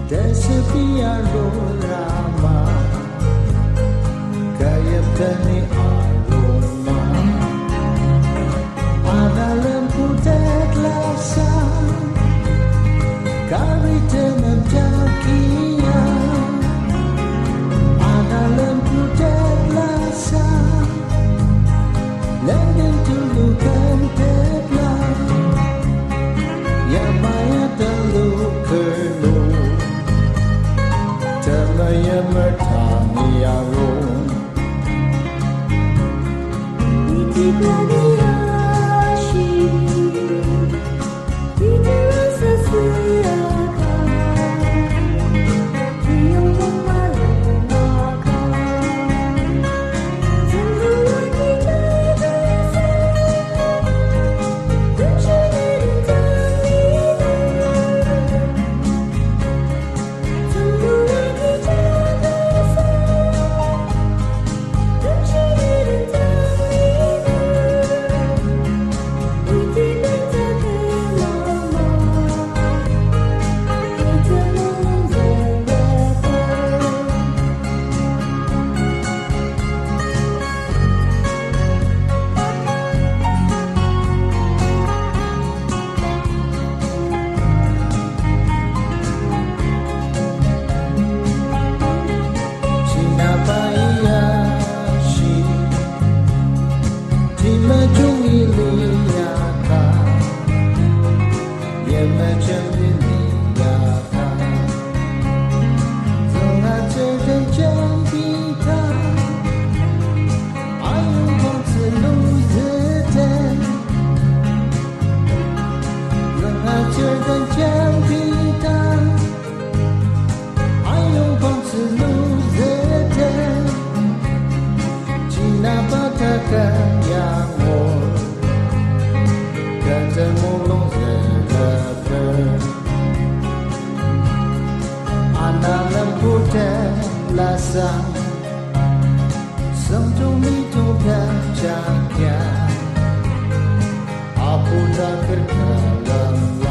Tersedia rama Kaya tani aroma Ada lempu terlasa Kari tenam jakia Ada lempu terlasa Lendeng tulu kentepla Yang maya telu kerlu Temaya mertani arum Itikadi asyik Diterasa siakan Yang memalukan Sembuhan kita bersama Mencari tentang itu Sembuhan kita bersama Mencari tentang itu Itikad tak lama Kita Sinabayashi Timajungi liyaka Yemajungi liyaka Zongace dan jambita Ayung kong seluzeten Zongace dan jambita Ayung kong seluzeten Cina batakan yang mur Ketemu long zeleper Anak lembu terlasang Sentuh itu gajahnya Aku tak berkelam